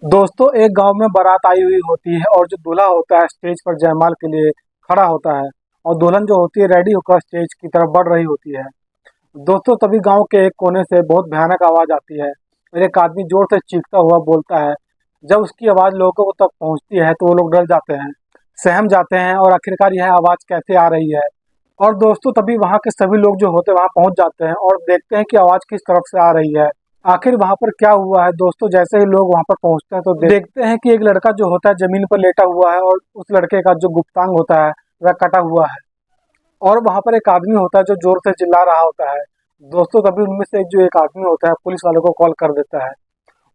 दोस्तों, एक गांव में बारात आई हुई होती है और जो दूल्हा होता है स्टेज पर जयमाल के लिए खड़ा होता है और दुल्हन जो होती है रेडी होकर स्टेज की तरफ बढ़ रही होती है। दोस्तों, तभी गांव के एक कोने से बहुत भयानक आवाज आती है और एक आदमी जोर से चीखता हुआ बोलता है। जब उसकी आवाज लोगों तक पहुंचती है तो वो लोग डर जाते हैं, सहम जाते हैं और आखिरकार यह आवाज कैसे आ रही है। और दोस्तों, तभी वहां के सभी लोग जो होते हैं वहां पहुंच जाते हैं और देखते हैं कि आवाज किस तरफ से आ रही है। आखिर वहां पर क्या हुआ है। दोस्तों, जैसे ही लोग वहां पर पहुंचते हैं तो देखते हैं कि एक लड़का जो होता है जमीन पर लेटा हुआ है और उस लड़के का जो गुप्तांग होता है वह कटा हुआ है। और वहां पर एक आदमी होता है जो जोर से चिल्ला रहा होता है। दोस्तों, तभी उनमें से एक जो एक आदमी होता है पुलिस वाले को कॉल कर देता है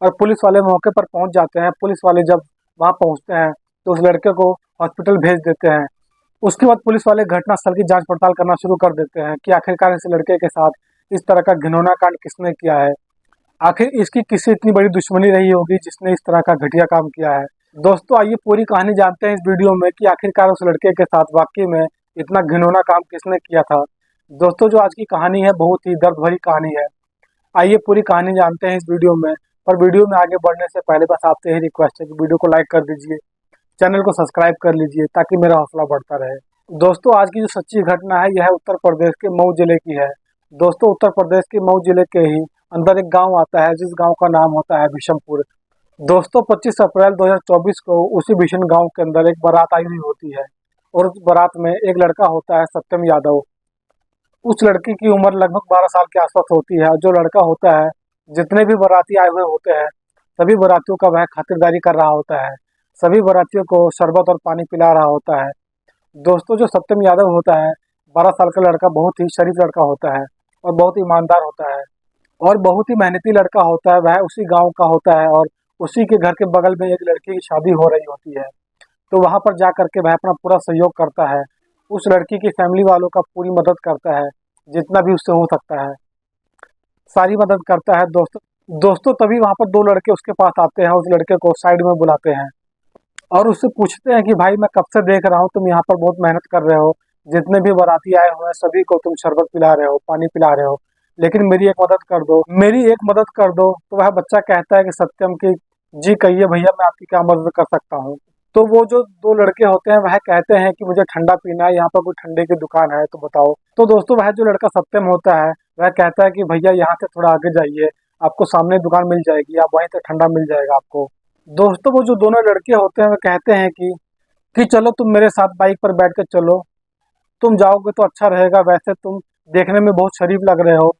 और पुलिस वाले मौके पर पहुंच जाते हैं। पुलिस वाले जब वहां पहुंचते हैं तो उस लड़के को हॉस्पिटल भेज देते हैं। उसके बाद पुलिस वाले घटनास्थल की जांच पड़ताल करना शुरू कर देते हैं कि आखिरकार इस लड़के के साथ इस तरह का घिनौना कांड किसने किया है। आखिर इसकी किससे इतनी बड़ी दुश्मनी रही होगी जिसने इस तरह का घटिया काम किया है। दोस्तों, आइए पूरी कहानी जानते हैं इस वीडियो में कि आखिरकार उस लड़के के साथ वाकई में इतना घिनौना काम किसने किया था। दोस्तों, जो आज की कहानी है बहुत ही दर्द भरी कहानी है। आइए पूरी कहानी जानते हैं इस वीडियो में। पर वीडियो में आगे बढ़ने से पहले बस आपसे यही रिक्वेस्ट है कि वीडियो को लाइक कर दीजिए, चैनल को सब्सक्राइब कर लीजिए ताकि मेरा हौसला बढ़ता रहे। दोस्तों, आज की जो सच्ची घटना है यह उत्तर प्रदेश के मऊ जिले की है। दोस्तों, उत्तर प्रदेश के मऊ जिले के ही अंदर एक गांव आता है जिस गांव का नाम होता है विशमपुर। दोस्तों, 25 अप्रैल 2024 को उसी भीषण गांव के अंदर एक बारात आई हुई होती है और उस बारात में एक लड़का होता है सत्यम यादव। उस लड़की की उम्र लगभग 12 साल के आसपास होती है। जो लड़का होता है जितने भी बाराती आए हुए होते हैं सभी बारातियों का वह खातिरदारी कर रहा होता है, सभी बारातियों को शरबत और पानी पिला रहा होता है। दोस्तों, जो सत्यम यादव होता है 12 साल का लड़का बहुत ही शरीफ लड़का होता है और बहुत ईमानदार होता है और बहुत ही मेहनती लड़का होता है। वह उसी गांव का होता है और उसी के घर के बगल में एक लड़की की शादी हो रही होती है। तो वहां पर जा करके वह अपना पूरा सहयोग करता है, उस लड़की की फैमिली वालों का पूरी मदद करता है, जितना भी उससे हो सकता है सारी मदद करता है। दोस्तों, तभी वहां पर दो लड़के उसके पास आते हैं, उस लड़के को साइड में बुलाते हैं और उससे पूछते हैं कि भाई, मैं कब से देख रहा हूँ तुम यहाँ पर बहुत मेहनत कर रहे हो, जितने भी बाराती आए हुए हैं सभी को तुम शरबत पिला रहे हो, पानी पिला रहे हो, लेकिन मेरी एक मदद कर दो, मेरी एक मदद कर दो। तो वह बच्चा कहता है कि सत्यम की जी कहिए भैया, मैं आपकी क्या मदद कर सकता हूँ। तो वो जो दो लड़के होते हैं वह कहते हैं कि मुझे ठंडा पीना है, यहाँ पर कोई ठंडे की दुकान है तो बताओ। तो दोस्तों, वह जो लड़का सत्यम होता है वह कहता है कि भैया यहाँ से थोड़ा आगे जाइए, आपको सामने दुकान मिल जाएगी, आप वहीं से ठंडा मिल जाएगा आपको। दोस्तों, वो जो दोनों लड़के होते हैं वे कहते हैं कि चलो तुम मेरे साथ बाइक पर बैठ कर चलो, तुम जाओगे तो अच्छा रहेगा, वैसे तुम देखने में बहुत शरीफ लग रहे हो।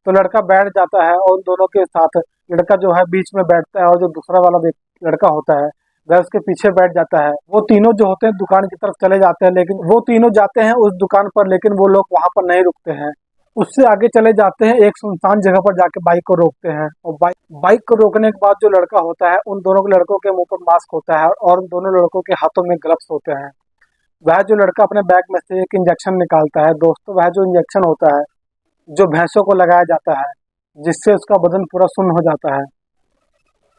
तो लड़का बैठ जाता है और उन दोनों के साथ लड़का जो है बीच में बैठता है और जो दूसरा वाला लड़का होता है वह उसके पीछे बैठ जाता है। वो तीनों जो होते हैं दुकान की तरफ चले जाते हैं, लेकिन वो तीनों जाते हैं उस दुकान पर, लेकिन वो लोग वहां पर नहीं रुकते हैं। उससे आगे चले जाते हैं, एक सुनसान जगह पर जाके बाइक को रोकते हैं और बाइक को रोकने के बाद जो लड़का होता है उन दोनों के लड़कों के मुंह पर मास्क होता है और उन दोनों लड़कों के हाथों में ग्लव्स होते हैं। वह जो लड़का अपने बैग में से एक इंजेक्शन निकालता है। दोस्तों, वह जो इंजेक्शन होता है जो भैंसों को लगाया जाता है जिससे उसका बदन पूरा सुन्न हो जाता है,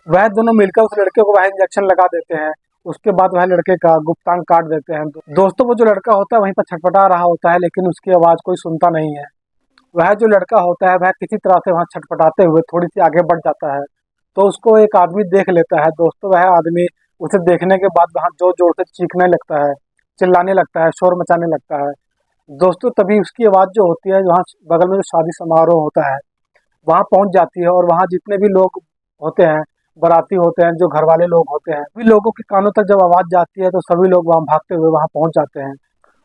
वह दोनों मिलकर उस लड़के को वह इंजेक्शन लगा देते हैं। उसके बाद वह लड़के का गुप्तांग काट देते हैं। दोस्तों, वो जो लड़का होता है वहीं पर छटपटा रहा होता है, लेकिन उसकी आवाज कोई सुनता नहीं है। वह जो लड़का होता है वह किसी तरह से वहां छटपटाते हुए थोड़ी सी आगे बढ़ जाता है तो उसको एक आदमी देख लेता है। दोस्तों, वह आदमी उसे देखने के बाद वहां जोर जोर से चीखने लगता है, चिल्लाने लगता है, शोर मचाने लगता है। दोस्तों, तभी उसकी आवाज जो होती है वहाँ बगल में जो शादी समारोह होता है वहां पहुंच जाती है और वहां जितने भी लोग होते हैं, बाराती होते हैं, जो घर वाले लोग होते हैं, सभी लोगों के कानों तक जब आवाज जाती है तो सभी लोग वहां भागते हुए वहां पहुंच जाते हैं।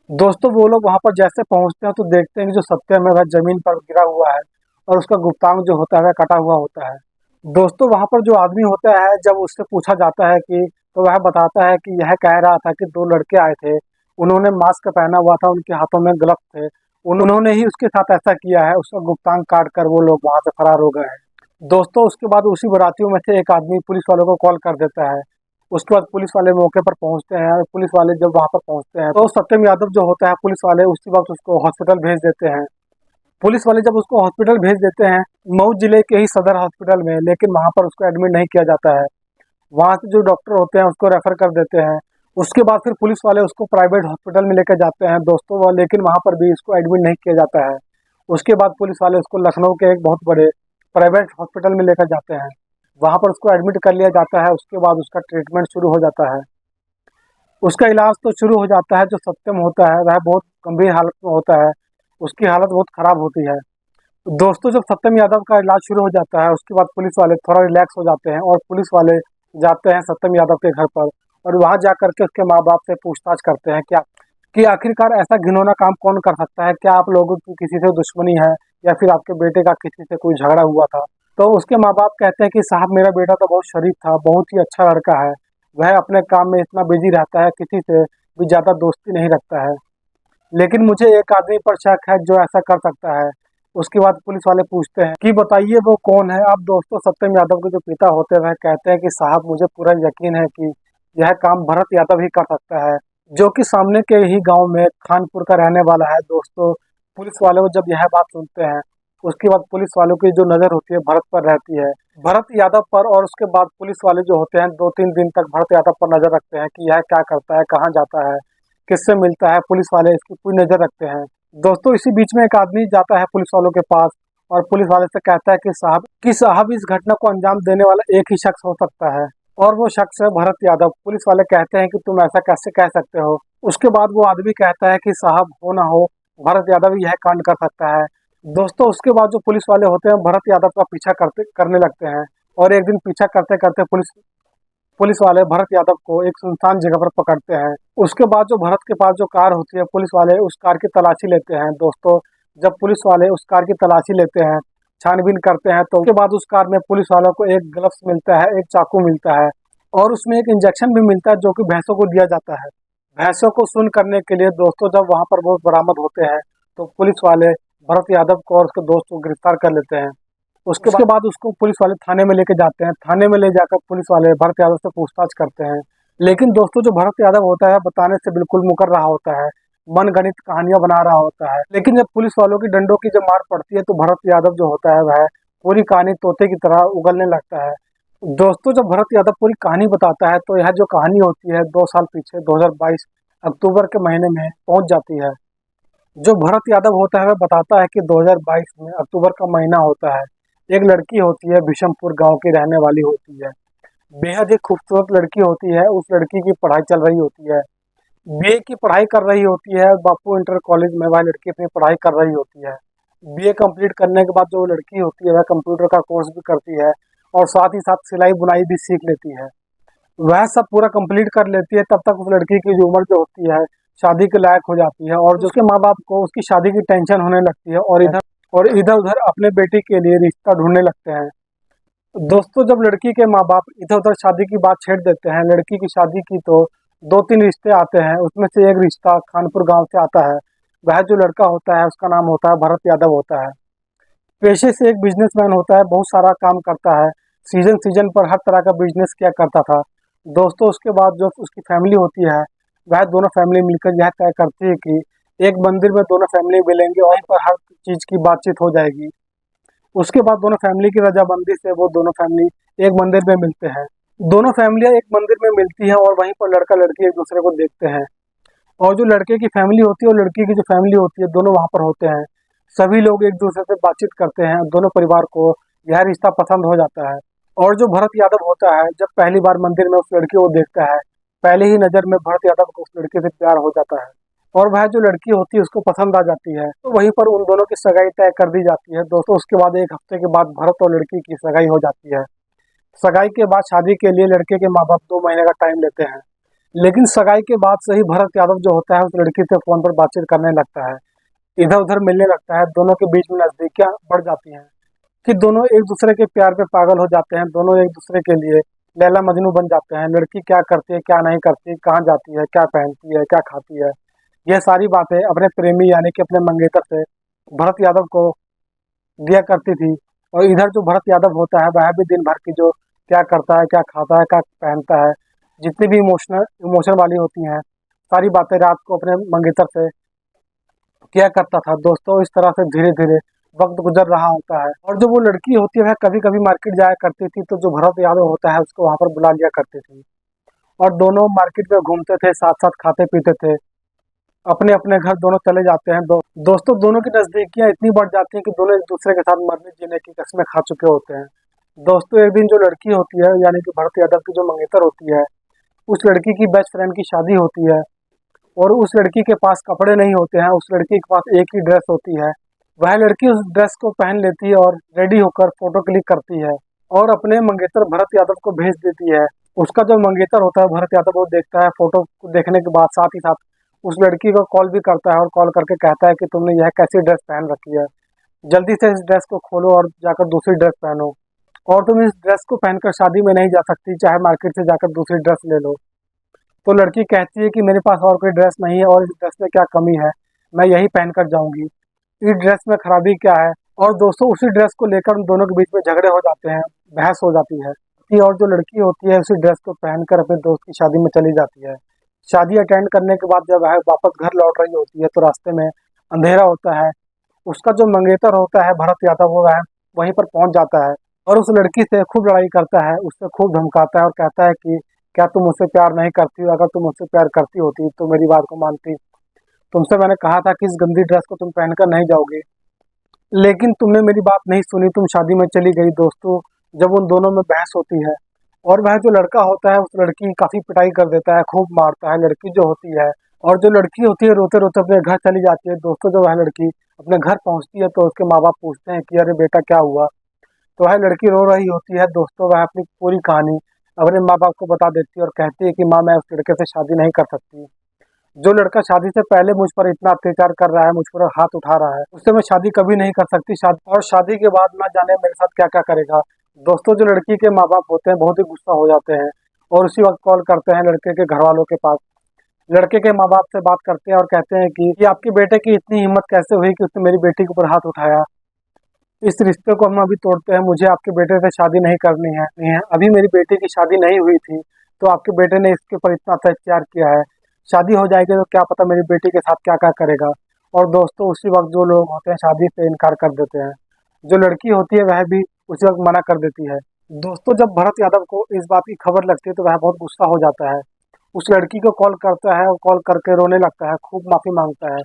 दोस्तों, वो लोग वहां पर जैसे पहुंचते हैं तो देखते हैं कि जो सत्यम है वह जमीन पर गिरा हुआ है और उसका गुप्तांग जो होता है वह कटा हुआ होता है। दोस्तों, वहां पर जो आदमी होता है जब उससे पूछा जाता है कि तो वह बताता है कि यह कह रहा था कि दो लड़के आए थे, उन्होंने मास्क पहना हुआ था, उनके हाथों में ग्लव्स थे, उन्होंने ही उसके साथ ऐसा किया है, उसका गुप्तांग काट कर वो लोग वहां से फरार हो गए हैं। दोस्तों, उसके बाद उसी बारातियों में से एक आदमी पुलिस वालों को कॉल कर देता है। उसके बाद पुलिस वाले मौके पर पहुंचते हैं और पुलिस वाले जब वहां पर पहुंचते हैं तो सत्यम यादव जो होता है पुलिस वाले उसी वक्त उसको हॉस्पिटल भेज देते हैं। पुलिस वाले जब उसको हॉस्पिटल भेज देते हैं मऊ जिले के ही सदर हॉस्पिटल में, लेकिन वहां पर उसको एडमिट नहीं किया जाता है। वहां से जो डॉक्टर होते हैं उसको रेफर कर देते हैं। उसके बाद फिर पुलिस वाले उसको प्राइवेट हॉस्पिटल में लेकर जाते हैं दोस्तों, लेकिन वहां पर भी इसको एडमिट नहीं किया जाता है। उसके बाद पुलिस वाले उसको लखनऊ के एक बहुत बड़े प्राइवेट हॉस्पिटल में लेकर जाते हैं, वहाँ पर उसको एडमिट कर लिया जाता है। उसके बाद उसका ट्रीटमेंट शुरू हो जाता है। उसका इलाज तो शुरू हो जाता है। जो सत्यम होता है वह बहुत गंभीर हालत में होता है, उसकी हालत बहुत खराब होती है। दोस्तों जब सत्यम यादव का इलाज शुरू हो जाता है उसके बाद पुलिस वाले थोड़ा रिलैक्स हो जाते हैं और पुलिस वाले जाते हैं सत्यम यादव के घर पर और वहां जा करके उसके माँ बाप से पूछताछ करते हैं क्या कि आखिरकार ऐसा घिनौना काम कौन कर सकता है, क्या आप लोगों की किसी से दुश्मनी है या फिर आपके बेटे का किसी से कोई झगड़ा हुआ था। तो उसके माँ बाप कहते हैं कि साहब मेरा बेटा तो बहुत शरीफ था, बहुत ही अच्छा लड़का है, वह अपने काम में इतना बिजी रहता है, किसी से भी ज्यादा दोस्ती नहीं रखता है, लेकिन मुझे एक आदमी पर शक है जो ऐसा कर सकता है। उसके बाद पुलिस वाले पूछते हैं कि बताइए वो कौन है। अब दोस्तों सत्यम यादव के जो पिता होते हैं वह कहते हैं कि साहब मुझे पूरा यकीन है कि यह काम भरत यादव ही कर सकता है, जो कि सामने के ही गांव में खानपुर का रहने वाला है। दोस्तों पुलिस वाले को जब यह बात सुनते हैं उसके बाद पुलिस वालों की जो नजर होती है भरत पर रहती है, भरत यादव पर। और उसके बाद पुलिस वाले जो होते हैं 2-3 दिन तक भरत यादव पर नजर रखते हैं कि यह क्या करता है, कहाँ जाता है, किससे मिलता है। पुलिस वाले इसकी पूरी नजर रखते हैं। दोस्तों इसी बीच में एक आदमी जाता है पुलिस वालों के पास और पुलिस वाले से कहता है कि साहब इस घटना को अंजाम देने वाला एक ही शख्स हो सकता है और वो शख्स है भरत यादव। पुलिस वाले कहते हैं कि तुम ऐसा कैसे कह सकते हो। उसके बाद वो आदमी कहता है कि साहब हो ना हो भरत यादव ही यह कांड कर सकता है। दोस्तों उसके बाद जो पुलिस वाले होते हैं भरत यादव का पीछा करने लगते हैं और एक दिन पीछा करते करते पुलिस पुलिस वाले भरत यादव को एक सुनसान जगह पर पकड़ते हैं। उसके बाद जो भरत के पास जो कार होती है पुलिस वाले उस कार की तलाशी लेते हैं। दोस्तों जब पुलिस वाले उस कार की तलाशी लेते हैं, छानबीन करते हैं, तो उसके बाद उस कार में पुलिस वालों को एक ग्लव्स मिलता है, एक चाकू मिलता है और उसमें एक इंजेक्शन भी मिलता है जो कि भैंसों को दिया जाता है, भैंसों को सुन करने के लिए। दोस्तों जब वहां पर वो बरामद होते हैं तो पुलिस वाले भरत यादव को और उसके दोस्त को गिरफ्तार कर लेते हैं। उसके बाद उसको पुलिस वाले थाने में लेके जाते हैं। थाने में ले जाकर पुलिस वाले भरत यादव से पूछताछ करते हैं। लेकिन दोस्तों जो भरत यादव होता है बताने से बिल्कुल मुकर रहा होता है, मनगढ़ंत कहानियां बना रहा होता है। लेकिन जब पुलिस वालों की डंडों की जब मार पड़ती है तो भरत यादव जो होता है वह पूरी कहानी तोते की तरह उगलने लगता है। दोस्तों जब भरत यादव पूरी कहानी बताता है तो यह जो कहानी होती है 2 साल पीछे 2022 अक्टूबर के महीने में पहुंच जाती है। जो भरत यादव होता है वह बताता है कि 2022 में अक्टूबर का महीना होता है। एक लड़की होती है, विशमपुर गांव की रहने वाली होती है, बेहद ही खूबसूरत लड़की होती है। उस लड़की की पढ़ाई चल रही होती है, बीए की पढ़ाई कर रही होती है। बापू इंटर कॉलेज में वह लड़की अपनी पढ़ाई कर रही होती है। बीए कंप्लीट करने के बाद जो लड़की होती है वह कंप्यूटर का कोर्स भी करती है और साथ ही साथ सिलाई बुनाई भी सीख लेती है। वह सब पूरा कंप्लीट कर लेती है। तब तक उस लड़की की जो उम्र जो होती है शादी के लायक हो जाती है और जो उसके माँ बाप को उसकी शादी की टेंशन होने लगती है और इधर उधर अपने बेटी के लिए रिश्ता ढूंढने लगते हैं। दोस्तों जब लड़की के माँ बाप इधर उधर शादी की बात छेड़ देते हैं, लड़की की शादी की, तो 2-3 रिश्ते आते हैं। उसमें से एक रिश्ता खानपुर गांव से आता है। वह जो लड़का होता है उसका नाम होता है भरत यादव होता है। पेशे से एक बिजनेसमैन होता है, बहुत सारा काम करता है, सीजन सीजन पर हर तरह का बिजनेस किया करता था। दोस्तों उसके बाद जो उसकी फैमिली होती है वह दोनों फैमिली मिलकर यह तय करती है कि एक मंदिर में दोनों फैमिली मिलेंगे, वहीं पर हर चीज की बातचीत हो जाएगी। उसके बाद दोनों फैमिली की रजामंदी से वो दोनों फैमिली एक मंदिर में मिलते हैं। दोनों फैमिलियां एक मंदिर में मिलती हैं और वहीं पर लड़का लड़की एक दूसरे को देखते हैं। और जो लड़के की फैमिली होती है और लड़की की जो फैमिली होती है दोनों वहां पर होते हैं। सभी लोग एक दूसरे से बातचीत करते हैं, दोनों परिवार को यह रिश्ता पसंद हो जाता है। और जो भरत यादव होता है जब पहली बार मंदिर में उस लड़की को देखता है, पहले ही नजर में भरत यादव को उस लड़के से प्यार हो जाता है और वह जो लड़की होती है उसको पसंद आ जाती है। तो वहीं पर उन दोनों की सगाई तय कर दी जाती है। दोस्तों उसके बाद 1 हफ्ते के बाद भरत और लड़की की सगाई हो जाती है। सगाई के बाद शादी के लिए लड़के के माँ बाप 2 महीने का टाइम लेते हैं। लेकिन सगाई के बाद से ही भरत यादव जो होता है उस लड़की से फोन पर बातचीत करने लगता है, इधर उधर मिलने लगता है। दोनों के बीच में नजदीकियां बढ़ जाती हैं कि दोनों एक दूसरे के प्यार पे पागल हो जाते हैं। दोनों एक दूसरे के लिए लैला मजनू बन जाते हैं। लड़की क्या करती है, क्या नहीं करती, कहाँ जाती है, क्या पहनती है, क्या खाती है, यह सारी बातें अपने प्रेमी यानी कि अपने मंगेतर से भरत यादव को दिया करती थी। और इधर जो भरत यादव होता है वह भी दिन भर की जो क्या करता है, क्या खाता है, क्या पहनता है, जितनी भी इमोशन वाली होती हैं सारी बातें रात को अपने मंगेतर से किया करता था। दोस्तों इस तरह से धीरे धीरे वक्त गुजर रहा होता है और जो वो लड़की होती है वह कभी कभी मार्केट जाया करती थी, तो जो भरत यादव होता है उसको वहां पर बुला लिया करती थी और दोनों मार्केट में घूमते थे, साथ साथ खाते पीते थे, अपने अपने घर दोनों चले जाते हैं। दोस्तों दोनों की नजदीकियां इतनी बढ़ जाती हैं कि दोनों एक दूसरे के साथ मरने जीने की कस्में खा चुके होते हैं। दोस्तों एक दिन जो लड़की होती है यानी कि भरत यादव की जो मंगेतर होती है, उस लड़की की बेस्ट फ्रेंड की शादी होती है और उस लड़की के पास कपड़े नहीं होते हैं, उस लड़की के पास एक ही ड्रेस होती है। वह लड़की उस ड्रेस को पहन लेती है और रेडी होकर फोटो क्लिक करती है और अपने मंगेतर भरत यादव को भेज देती है। उसका जो मंगेतर होता है भरत यादव, वो देखता है, फोटो को देखने के बाद साथ ही साथ उस लड़की को कॉल भी करता है और कॉल करके कहता है कि तुमने यह कैसी ड्रेस पहन रखी है, जल्दी से इस ड्रेस को खोलो और जाकर दूसरी ड्रेस पहनो, और तुम इस ड्रेस को पहनकर शादी में नहीं जा सकती, चाहे मार्केट से जाकर दूसरी ड्रेस ले लो। तो लड़की कहती है कि मेरे पास और कोई ड्रेस नहीं है और इस ड्रेस में क्या कमी है, मैं यही पहनकर जाऊंगी, इस ड्रेस में खराबी क्या है। और दोस्तों उसी ड्रेस को लेकर उन दोनों के बीच में झगड़े हो जाते हैं, बहस हो जाती है और जो लड़की होती है उसी ड्रेस को पहनकर अपने दोस्त की शादी में चली जाती है। शादी अटेंड करने के बाद जब वह वापस घर लौट रही होती है तो रास्ते में अंधेरा होता है। उसका जो मंगेतर होता है भरत यादव, वो वह वहीं पर पहुंच जाता है और उस लड़की से खूब लड़ाई करता है, उससे खूब धमकाता है और कहता है कि क्या तुम मुझसे प्यार नहीं करती हो? अगर तुम मुझसे प्यार करती होती तो मेरी बात को मानती। तुमसे मैंने कहा था कि इस गंदी ड्रेस को तुम पहनकर नहीं जाओगी, लेकिन तुमने मेरी बात नहीं सुनी, तुम शादी में चली गई। दोस्तों जब उन दोनों में बहस होती है और वह जो लड़का होता है उस लड़की की काफी पिटाई कर देता है, खूब मारता है लड़की जो होती है। और जो लड़की होती है रोते रोते अपने घर चली जाती है। दोस्तों जब वह लड़की अपने घर पहुंचती है तो उसके माँ बाप पूछते हैं कि अरे बेटा क्या हुआ? तो वह लड़की रो रही होती है। दोस्तों वह अपनी पूरी कहानी अपने माँ बाप को बता देती है और कहती है कि माँ मैं उस लड़के से शादी नहीं कर सकती, जो लड़का शादी से पहले मुझ पर इतना अत्याचार कर रहा है, मुझ पर हाथ उठा रहा है, उससे मैं शादी कभी नहीं कर सकती। शादी और शादी के बाद ना जाने मेरे साथ क्या क्या करेगा। दोस्तों जो लड़की के माँ बाप होते हैं बहुत ही गुस्सा हो जाते हैं और उसी वक्त कॉल करते हैं लड़के के घर वालों के पास। लड़के के माँ बाप से बात करते हैं और कहते हैं कि आपके बेटे की इतनी हिम्मत कैसे हुई कि उसने मेरी बेटी के ऊपर हाथ उठाया, इस रिश्ते को हम अभी तोड़ते हैं, मुझे आपके बेटे से शादी नहीं करनी है। नहीं है, अभी मेरी बेटी की शादी नहीं हुई थी तो आपके बेटे ने इसके ऊपर इतना अत्याचार किया है, शादी हो जाएगी तो क्या पता मेरी बेटी के साथ क्या क्या करेगा। और दोस्तों उसी वक्त जो लोग होते हैं शादी से इनकार कर देते हैं, जो लड़की होती है वह भी उसी वक्त मना कर देती है। दोस्तों जब भरत यादव को इस बात की खबर लगती है तो वह बहुत गुस्सा हो जाता है, उस लड़की को कॉल करता है और कॉल करके रोने लगता है, खूब माफी मांगता है।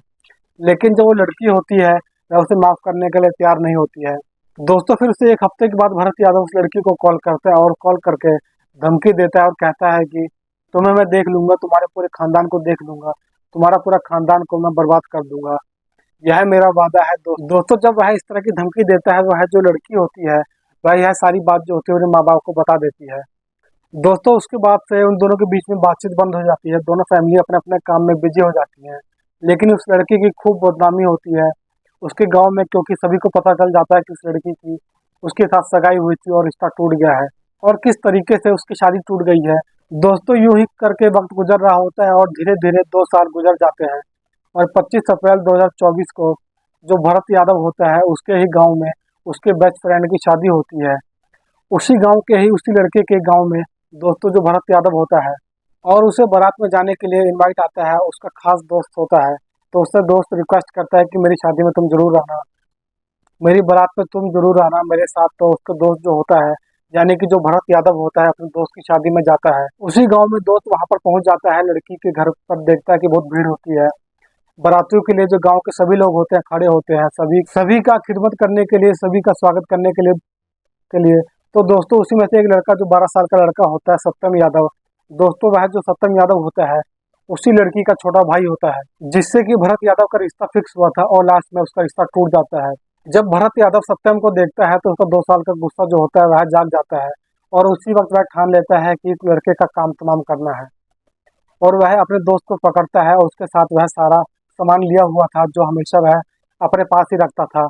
लेकिन जो वो लड़की होती है वह उसे माफ करने के लिए तैयार नहीं होती है। दोस्तों फिर से एक हफ्ते के बाद भरत यादव उस लड़की को कॉल करता है और कॉल करके धमकी देता है और कहता है कि तुम्हें मैं देख लूंगा, तुम्हारे पूरे खानदान को देख लूंगा, तुम्हारा पूरा खानदान को मैं बर्बाद कर दूंगा, यह मेरा वादा है। दोस्तों जब वह इस तरह की धमकी देता है वह जो लड़की होती है वह यह सारी बात जो होती है उन्हें माँ बाप को बता देती है। दोस्तों उसके बाद से उन दोनों के बीच में बातचीत बंद हो जाती है, दोनों फैमिली अपने अपने काम में बिजी हो जाती है। लेकिन उस लड़की की खूब बदनामी होती है उसके गांव में, क्योंकि सभी को पता चल जाता है कि उस लड़की की उसके साथ सगाई हुई थी और रिश्ता टूट गया है और किस तरीके से उसकी शादी टूट गई है। दोस्तों यूं ही करके वक्त गुजर रहा होता है और धीरे धीरे 2 साल गुजर जाते हैं और 25 अप्रैल 2024 को जो भरत यादव होता है उसके ही गांव में उसके बेस्ट फ्रेंड की शादी होती है, उसी गांव के ही उसी लड़के के गांव में। दोस्तों जो भरत यादव होता है और उसे बारात में जाने के लिए इनवाइट आता है, उसका खास दोस्त होता है, तो उससे दोस्त रिक्वेस्ट करता है कि मेरी शादी में तुम जरूर आना, मेरी बारात में तुम जरूर आना मेरे साथ। तो उसका दोस्त जो होता है यानी कि जो भरत यादव होता है अपने दोस्त की शादी में जाता है। उसी गांव में दोस्त वहां पर पहुंच जाता है, लड़की के घर पर देखता है कि बहुत भीड़ होती है। बारातियों के लिए जो गांव के सभी लोग होते हैं खड़े होते हैं, सभी सभी का खिदमत करने के लिए, सभी का स्वागत करने के लिए। तो दोस्तों उसी में से एक लड़का जो 12 साल का लड़का होता है सत्यम यादव, दोस्तों वह जो सत्यम यादव होता है उसी लड़की का छोटा भाई होता है, जिससे कि भरत यादव का रिश्ता फिक्स हुआ था और लास्ट में उसका रिश्ता टूट जाता है। जब भरत यादव सत्यम को देखता है तो उसका 2 साल का गुस्सा जो होता है वह जाग जाता है और उसी वक्त वह ठान लेता है कि इस लड़के का काम तमाम करना है और वह अपने दोस्त को पकड़ता है और उसके साथ वह सारा सामान लिया हुआ था जो हमेशा वह अपने पास ही रखता था।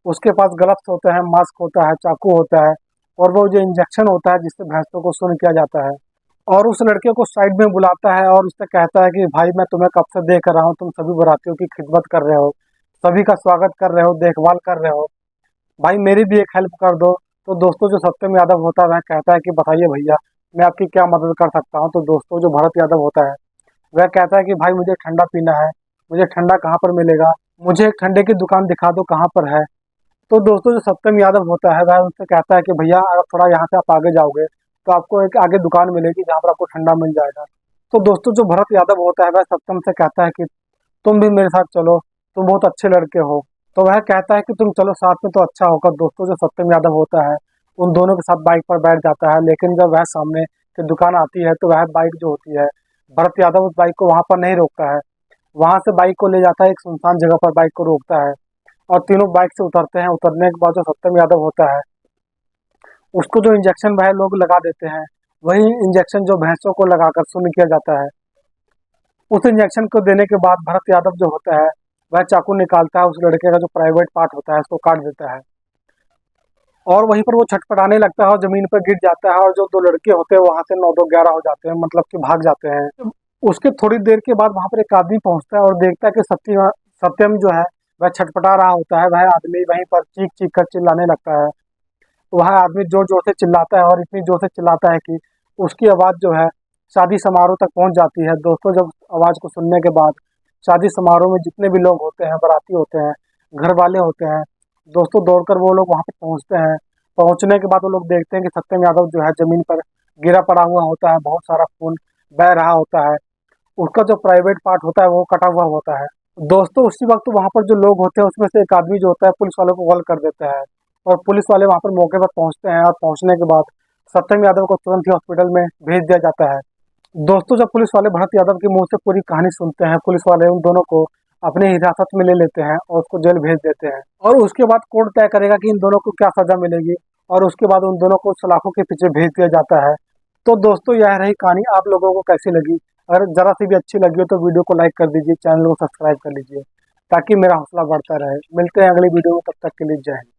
उसके पास ग्लव्स होते हैं, मास्क होता है, चाकू होता है और वो जो इंजेक्शन होता है जिससे भैंसों को सुन्न किया जाता है। और उस लड़के को साइड में बुलाता है और उससे कहता है कि भाई मैं तुम्हें कब से देख रहा हूँ, तुम सभी बारातियों की खिदमत कर रहे हो, सभी का स्वागत कर रहे हो, देखभाल कर रहे हो, भाई मेरी भी एक हेल्प कर दो। तो दोस्तों जो सत्यम यादव होता है वह कहता है कि बताइए भैया मैं आपकी क्या मदद कर सकता हूँ। तो दोस्तों जो भरत यादव होता है वह कहता है कि भाई मुझे ठंडा पीना है, मुझे ठंडा कहाँ पर मिलेगा, मुझे एक ठंडे की दुकान दिखा दो कहाँ पर है। तो दोस्तों जो सत्यम यादव होता है वह उनसे कहता है कि भैया अगर थोड़ा यहाँ से आप आगे जाओगे तो आपको एक आगे दुकान मिलेगी जहाँ पर आपको ठंडा मिल जाएगा। तो दोस्तों जो भरत यादव होता है वह सत्यम से कहता है कि तुम भी मेरे साथ चलो, तुम बहुत अच्छे लड़के हो। तो वह कहता है कि तुम चलो साथ में तो अच्छा होगा। दोस्तों जो सत्यम यादव होता है उन दोनों के साथ बाइक पर बैठ जाता है। लेकिन जब वह सामने की दुकान आती है तो वह बाइक जो होती है, भरत यादव उस बाइक को वहां पर नहीं रोकता है। वहां से बाइक को ले जाता है, एक सुनसान जगह पर बाइक को रोकता है और तीनों बाइक से उतरते हैं। उतरने के बाद जो सत्यम यादव होता है, उसको जो इंजेक्शन वह लोग लगा देते हैं, वही इंजेक्शन जो भैंसों को लगाकर शून्य किया जाता है। उस इंजेक्शन को देने के बाद भरत यादव जो होता है, वह चाकू निकालता है, उस लड़के का जो प्राइवेट पार्ट होता है उसको काट देता है और वहीं पर वो छटपटाने लगता है और जमीन पर गिर जाता है। और जो दो लड़के होते हैं वहां से 9-2-11 हो जाते हैं, मतलब कि भाग जाते हैं। उसके थोड़ी देर के बाद वहां पर एक आदमी पहुंचता है और देखता है कि सत्यम जो है वह छटपटा रहा होता है। वह आदमी वहीं पर चीख चीख कर चिल्लाने लगता है। वह आदमी जोर जोर से चिल्लाता है और इतनी जोर से चिल्लाता है कि उसकी आवाज़ जो है शादी समारोह तक पहुंच जाती है। दोस्तों, जब आवाज़ को सुनने के बाद शादी समारोह में जितने भी लोग होते हैं, बाराती होते हैं, घर वाले होते हैं, दोस्तों दौड़कर वो लोग वहां पर पहुंचते हैं। पहुंचने के बाद वो लोग देखते हैं कि सत्यम यादव जो है जमीन पर गिरा पड़ा हुआ होता है, बहुत सारा खून बह रहा होता है। उसका जो प्राइवेट पार्ट होता है वो कटा हुआ होता है। दोस्तों, उसी वक्त वहां पर जो लोग होते हैं उसमें से एक आदमी जो होता है पुलिस वालों को कॉल कर देता है और पुलिस वाले वहां पर मौके पर पहुंचते हैं और पहुंचने के बाद सत्यम यादव को तुरंत ही हॉस्पिटल में भेज दिया जाता है। दोस्तों, जब पुलिस वाले भरत यादव के मुंह से पूरी कहानी सुनते हैं, पुलिस वाले उन दोनों को अपने हिरासत में ले लेते हैं और उसको जेल भेज देते हैं। और उसके बाद कोर्ट तय करेगा कि इन दोनों को क्या सजा मिलेगी और उसके बाद उन दोनों को सलाखों के पीछे भेज दिया जाता है। तो दोस्तों, यह रही कहानी। आप लोगों को कैसी लगी? अगर जरा सी भी अच्छी लगी हो तो वीडियो को लाइक कर दीजिए, चैनल को सब्सक्राइब कर लीजिए ताकि मेरा हौसला बढ़ता रहे। मिलते हैं अगली वीडियो में, तब तक के लिए जय हिंद।